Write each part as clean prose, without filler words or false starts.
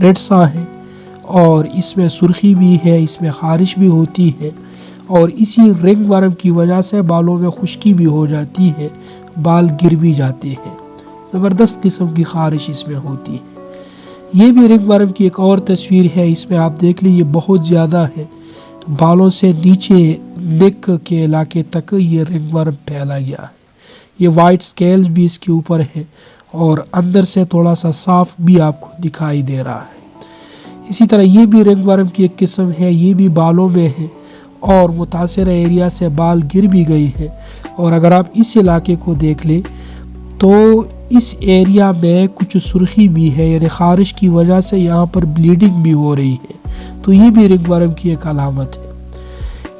Red سا ہے اور اس میں سرخی بھی ہے، اس میں خارش بھی ہوتی ہے، اور اسی رنگ ورم کی وجہ سے بالوں میں خشکی بھی ہو جاتی ہے، بال گر بھی جاتے ہیں، زبردست قسم کی خارش اس میں ہوتی ہے۔ یہ بھی رنگ ورم کی ایک اور تصویر ہے، اس میں آپ دیکھ لیں یہ بہت زیادہ ہے، بالوں سے نیچے نیک کے علاقے تک یہ رنگ ورم پھیلا گیا ہے۔ یہ وائٹ سکیلز بھی اس کے اوپر ہے اور اندر سے تھوڑا سا صاف بھی آپ کو دکھائی دے رہا ہے۔ اسی طرح یہ بھی رنگ ورم کی ایک قسم ہے، یہ بھی بالوں میں ہے اور متاثرہ ایریا سے بال گر بھی گئی ہے، اور اگر آپ اس علاقے کو دیکھ لیں تو اس ایریا میں کچھ سرخی بھی ہے، یعنی خارش کی وجہ سے یہاں پر بلیڈنگ بھی ہو رہی ہے، تو یہ بھی رنگ ورم کی ایک علامت ہے۔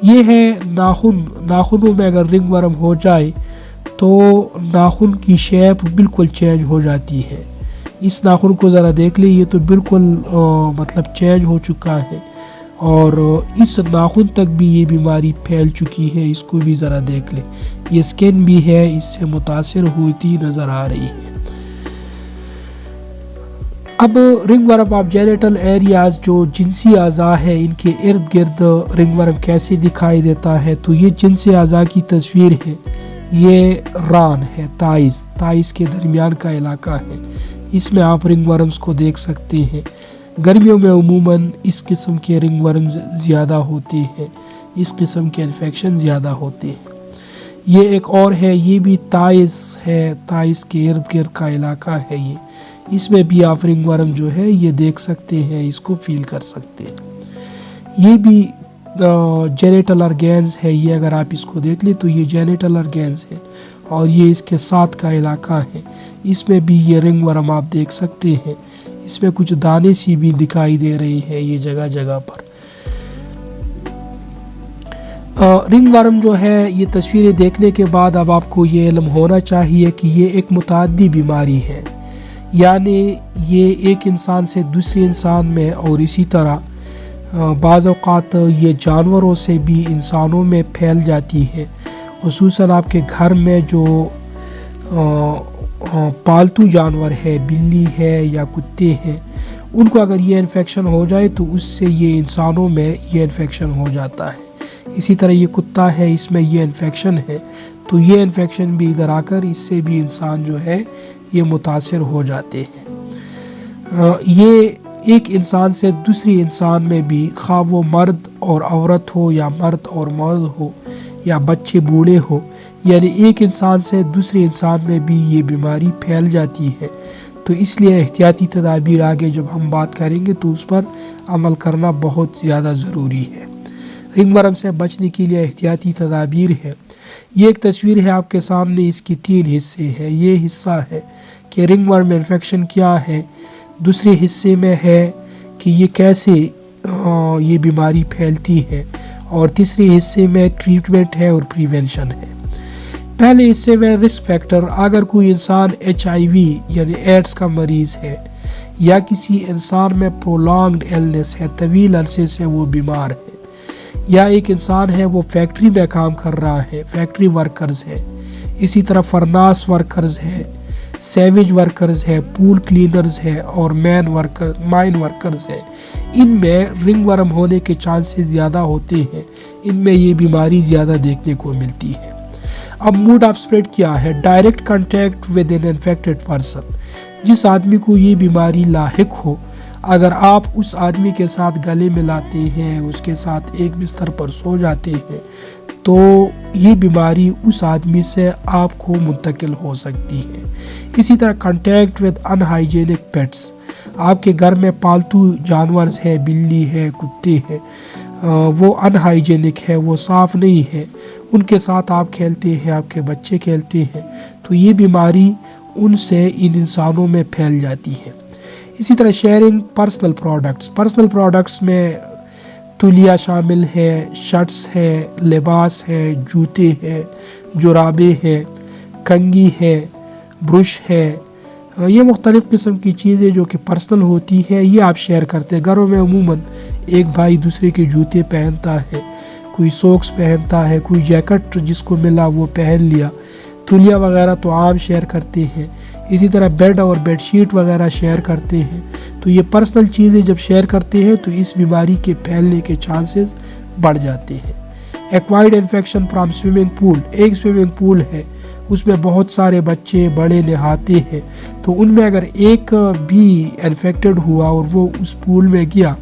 یہ ہے ناخنوں میں اگر رنگ ورم ہو جائے تو ناخن کی شیپ بالکل چینج ہو جاتی ہے۔ اس ناخن کو ذرا دیکھ لیں، یہ تو بالکل مطلب چینج ہو چکا ہے، اور اس ناخن تک بھی یہ بیماری پھیل چکی ہے، اس کو بھی ذرا دیکھ لیں۔ یہ سکن بھی ہے، اس سے متاثر ہوتی نظر آ رہی ہے۔ اب رنگ ورم آف جینیٹل ایریاز جو جنسی اعضاء ہے، ان کے ارد گرد رنگ ورم کیسے دکھائی دیتا ہے، تو یہ جنسی اعضاء کی تصویر ہے۔ یہ ران ہے، تائز کے درمیان کا علاقہ ہے، اس میں آپ رنگ ورمز کو دیکھ سکتے ہیں۔ گرمیوں میں عموماً اس قسم کے رنگ ورمز زیادہ ہوتے ہیں، اس قسم کے انفیکشن زیادہ ہوتے ہیں۔ یہ ایک اور ہے، یہ بھی تائز ہے، تائز کے ارد گرد کا علاقہ ہے یہ، اس میں بھی آپ رنگ ورم جو ہے یہ دیکھ سکتے ہیں، اس کو فیل کر سکتے ہیں۔ یہ بھی جینیٹل ارگینز ہے، یہ اگر آپ اس کو دیکھ لیں تو یہ جینیٹل ارگینز ہے، اور یہ اس کے ساتھ کا علاقہ ہے، اس میں بھی یہ رنگ ورم آپ دیکھ سکتے ہیں۔ اس میں کچھ دانے سی بھی دکھائی دے رہی ہے یہ جگہ جگہ پر۔ رنگ ورم جو ہے یہ تصویریں دیکھنے کے بعد اب آپ کو یہ علم ہونا چاہیے کہ یہ ایک متعدی بیماری ہے، یعنی یہ ایک انسان سے دوسرے انسان میں، اور اسی طرح بعض اوقات یہ جانوروں سے بھی انسانوں میں پھیل جاتی ہے، خصوصاً آپ کے گھر میں جو پالتو جانور ہے، بلی ہے یا کتے ہیں، ان کو اگر یہ انفیکشن ہو جائے تو اس سے یہ انسانوں میں یہ انفیکشن ہو جاتا ہے۔ اسی طرح یہ کتا ہے، اس میں یہ انفیکشن ہے، تو یہ انفیکشن بھی ادھر آ کر اس سے بھی انسان جو ہے یہ متاثر ہو جاتے ہیں۔ یہ ایک انسان سے دوسری انسان میں بھی، خواہ وہ مرد اور عورت ہو یا مرد اور مرد ہو یا بچے بوڑھے ہو، یعنی ایک انسان سے دوسرے انسان میں بھی یہ بیماری پھیل جاتی ہے، تو اس لیے احتیاطی تدابیر آگے جب ہم بات کریں گے تو اس پر عمل کرنا بہت زیادہ ضروری ہے۔ رنگ ورم سے بچنے کے لیے احتیاطی تدابیر ہے۔ یہ ایک تصویر ہے آپ کے سامنے، اس کی 3 حصے ہیں۔ یہ حصہ ہے کہ رنگ ورم انفیکشن کیا ہے، دوسرے حصے میں ہے کہ یہ کیسے یہ بیماری پھیلتی ہے، اور تیسرے حصے میں ٹریٹمنٹ ہے اور پریونشن ہے۔ پہلے حصے میں رسک فیکٹر، اگر کوئی انسان HIV یعنی ایڈز کا مریض ہے، یا کسی انسان میں پرولانگڈ ایلنس ہے، طویل عرصے سے وہ بیمار ہے، یا ایک انسان ہے وہ فیکٹری میں کام کر رہا ہے، فیکٹری ورکرز ہے، اسی طرح فرناس ورکرز ہے، سیویج ورکرز ہے، پول کلینرز ہے، اور مائن ورکرز ہے، ان میں رنگ ورم ہونے کے چانسز زیادہ ہوتے ہیں، ان میں یہ بیماری زیادہ دیکھنے کو ملتی ہے۔ اب موڈ آف اسپریڈ کیا ہے؟ Direct contact with an infected person, جس آدمی کو یہ بیماری لاحق ہو، اگر آپ اس آدمی کے ساتھ گلے ملاتے ہیں، اس کے ساتھ ایک بستر پر سو جاتے ہیں، تو یہ بیماری اس آدمی سے آپ کو منتقل ہو سکتی ہے۔ اسی طرح contact with in hygienic pets, آپ کے گھر میں پالتو جانور ہے، بلی ہے، کتے ہیں، وہ ان ہائیجینک ہے، وہ صاف نہیں ہے، ان کے ساتھ آپ کھیلتے ہیں، آپ کے بچے کھیلتے ہیں، تو یہ بیماری ان سے ان انسانوں میں پھیل جاتی ہے۔ اسی طرح شیئرنگ پرسنل پروڈکٹس میں تولیہ شامل ہے، شرٹس ہے، لباس ہے، جوتے ہیں، جرابیں ہیں، کنگھی ہے، برش ہے، یہ مختلف قسم کی چیزیں جو کہ پرسنل ہوتی ہے، یہ آپ شیئر کرتے ہیں۔ گھروں میں عموماً ایک بھائی دوسرے کے جوتے پہنتا ہے، کوئی سوکس پہنتا ہے، کوئی جیکٹ جس کو ملا وہ پہن لیا، تولیہ وغیرہ تو عام شیئر کرتے ہیں۔ اسی طرح بیڈ اور بیڈ شیٹ وغیرہ شیئر کرتے ہیں، تو یہ پرسنل چیزیں جب شیئر کرتے ہیں تو اس بیماری کے پھیلنے کے چانسز بڑھ جاتے ہیں۔ Acquired infection from swimming pool, ایک سوئمنگ پول ہے، اس میں بہت سارے بچے بڑے نہاتے ہیں، تو ان میں اگر ایک بھی انفیکٹڈ ہوا اور وہ اس پول میں گیا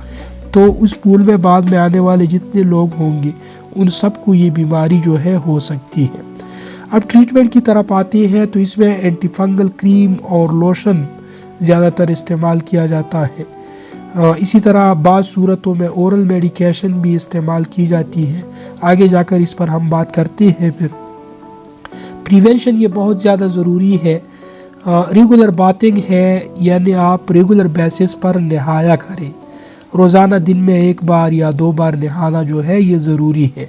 تو اس پول میں بعد میں آنے والے جتنے لوگ ہوں گے ان سب کو یہ بیماری جو ہے ہو سکتی ہے۔ اب ٹریٹمنٹ کی طرف آتے ہیں تو اس میں اینٹی فنگل کریم اور لوشن زیادہ تر استعمال کیا جاتا ہے، اسی طرح بعض صورتوں میں اورل میڈیکیشن بھی استعمال کی جاتی ہے، آگے جا کر اس پر ہم بات کرتے ہیں۔ پھر پریونشن یہ بہت زیادہ ضروری ہے، ریگولر باتنگ ہے، یعنی آپ ریگولر بیسس پر نہایا کریں، روزانہ دن میں 1 بار یا 2 بار نہانا جو ہے یہ ضروری ہے۔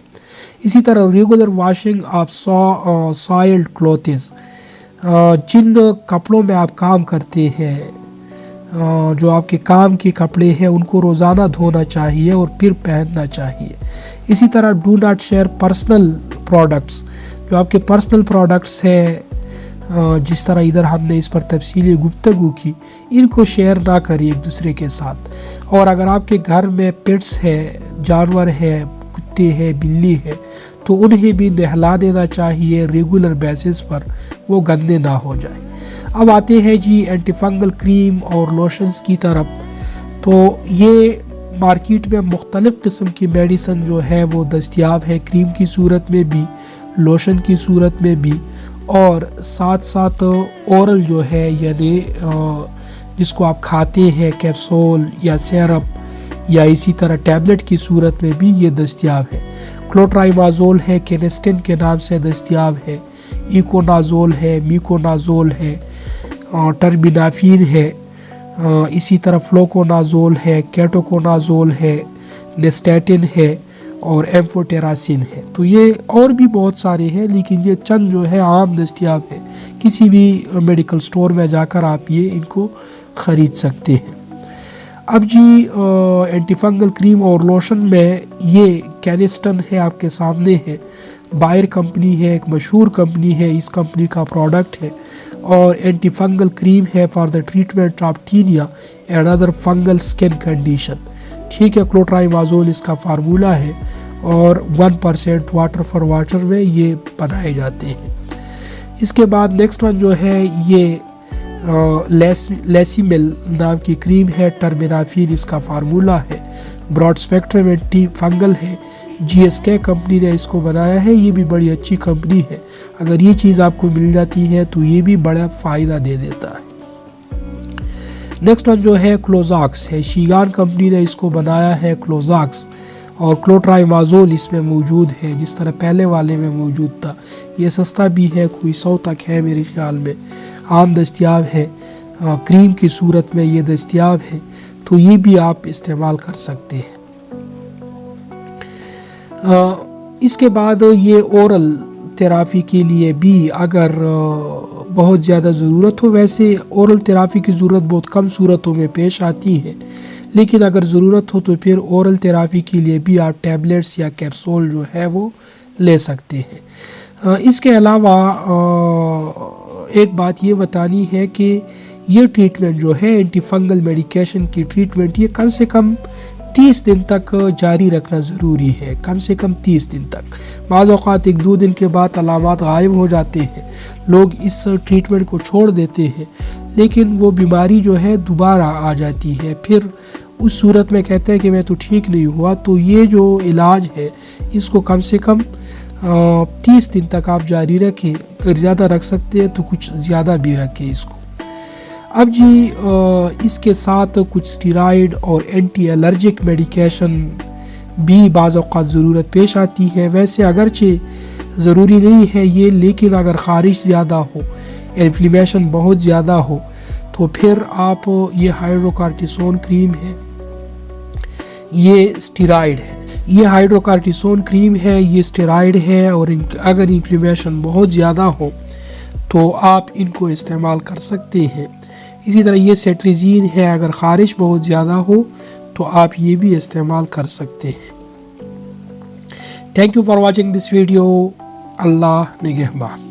اسی طرح ریگولر واشنگ آف سوائلڈ کلوتھز، جن کپڑوں میں آپ کام کرتے ہیں، جو آپ کے کام کے کپڑے ہیں ان کو روزانہ دھونا چاہیے اور پھر پہننا چاہیے۔ اسی طرح do not share personal products, جو آپ کے پرسنل پروڈکٹس ہیں، جس طرح ادھر ہم نے اس پر تفصیلی گفتگو کی، ان کو شیئر نہ کریں ایک دوسرے کے ساتھ۔ اور اگر آپ کے گھر میں پیٹس ہے، جانور ہے، کتے ہیں، بلی ہے، تو انہیں بھی نہلا دینا چاہیے ریگولر بیسس پر، وہ گندے نہ ہو جائیں۔ اب آتے ہیں جی اینٹی فنگل کریم اور لوشنز کی طرف، تو یہ مارکیٹ میں مختلف قسم کی میڈیسن جو ہے وہ دستیاب ہے، کریم کی صورت میں بھی، لوشن کی صورت میں بھی، اور ساتھ ساتھ اورل جو ہے یعنی جس کو آپ کھاتے ہیں کیپسول یا سیرپ یا اسی طرح ٹیبلٹ کی صورت میں بھی یہ دستیاب ہے۔ کلوٹرائمازول ہے، کینسٹن کے نام سے دستیاب ہے، ایکونازول ہے، میکونازول ہے، ٹربینافین ہے، اسی طرح فلوکونازول ہے، کیٹوکونازول ہے، نیسٹیٹن ہے اور ایمفوٹیراسین ہے۔ تو یہ اور بھی بہت سارے ہیں، لیکن یہ چند جو ہے عام دستیاب ہے، کسی بھی میڈیکل سٹور میں جا کر آپ یہ ان کو خرید سکتے ہیں۔ اب جی اینٹی فنگل کریم اور لوشن میں یہ کینسٹن ہے، آپ کے سامنے ہے، بائر کمپنی ہے، ایک مشہور کمپنی ہے، اس کمپنی کا پروڈکٹ ہے، اور اینٹی فنگل کریم ہے for the treatment of tinea and other fungal skin condition, ٹھیک ہے۔ کلوٹرائمازول اس کا فارمولہ ہے اور 1% واٹر فار واٹر میں یہ بنائے جاتے ہیں۔ اس کے بعد نیکسٹ ون جو ہے یہ لیسیمل نام کی کریم ہے، ٹربینافین اس کا فارمولہ ہے، براڈ اسپیکٹرم اینٹی فنگل ہے، GSK کمپنی نے اس کو بنایا ہے، یہ بھی بڑی اچھی کمپنی ہے، اگر یہ چیز آپ کو مل جاتی ہے تو یہ بھی بڑا فائدہ دے دیتا ہے۔ نیکسٹ ون جو ہے کلوزاکس ہے، شیگان کمپنی نے اس کو بنایا ہے کلوزاکس، اور کلوٹرائمازول اس میں موجود ہے جس طرح پہلے والے میں موجود تھا، یہ سستا بھی ہے، کوئی 100 تک ہے میرے خیال میں، عام دستیاب ہے، کریم کی صورت میں یہ دستیاب ہے، تو یہ بھی آپ استعمال کر سکتے ہیں۔ اس کے بعد یہ اورل تھراپی کے لیے بھی اگر بہت زیادہ ضرورت ہو، ویسے اورل تھراپی کی ضرورت بہت کم صورتوں میں پیش آتی ہے، لیکن اگر ضرورت ہو تو پھر اورل تھراپی کے لیے بھی آپ ٹیبلٹس یا کیپسول جو ہے وہ لے سکتے ہیں۔ اس کے علاوہ ایک بات یہ بتانی ہے کہ یہ ٹریٹمنٹ جو ہے اینٹی فنگل میڈیکیشن کی ٹریٹمنٹ، یہ کم سے کم 30 دن تک جاری رکھنا ضروری ہے، کم سے کم 30 دن تک۔ بعض اوقات 1-2 دن کے بعد علامات غائب ہو جاتے ہیں، لوگ اس ٹریٹمنٹ کو چھوڑ دیتے ہیں، لیکن وہ بیماری جو ہے دوبارہ آ جاتی ہے، پھر اس صورت میں کہتے ہیں کہ میں تو ٹھیک نہیں ہوا۔ تو یہ جو علاج ہے اس کو کم سے کم 30 دن تک آپ جاری رکھیں، اگر زیادہ رکھ سکتے ہیں تو کچھ زیادہ بھی رکھیں اس کو۔ اب جی اس کے ساتھ کچھ اسٹیرائڈ اور اینٹی الرجک میڈیکیشن بھی بعض اوقات ضرورت پیش آتی ہے، ویسے اگرچہ ضروری نہیں ہے یہ، لیکن اگر خارش زیادہ ہو، انفلیمیشن بہت زیادہ ہو، تو پھر آپ یہ ہائیڈروکارٹیسون کریم ہے، یہ اسٹیرائڈ ہے، یہ ہائیڈروکارٹیسون کریم ہے، یہ اسٹیرائڈ ہے، اور اگر انفلیمیشن بہت زیادہ ہو تو آپ ان کو استعمال کر سکتے ہیں۔ اسی طرح یہ سیٹریزین ہے، اگر خارش بہت زیادہ ہو تو آپ یہ بھی استعمال کر سکتے ہیں۔ Thank you for watching this video, اللہ نگہبان۔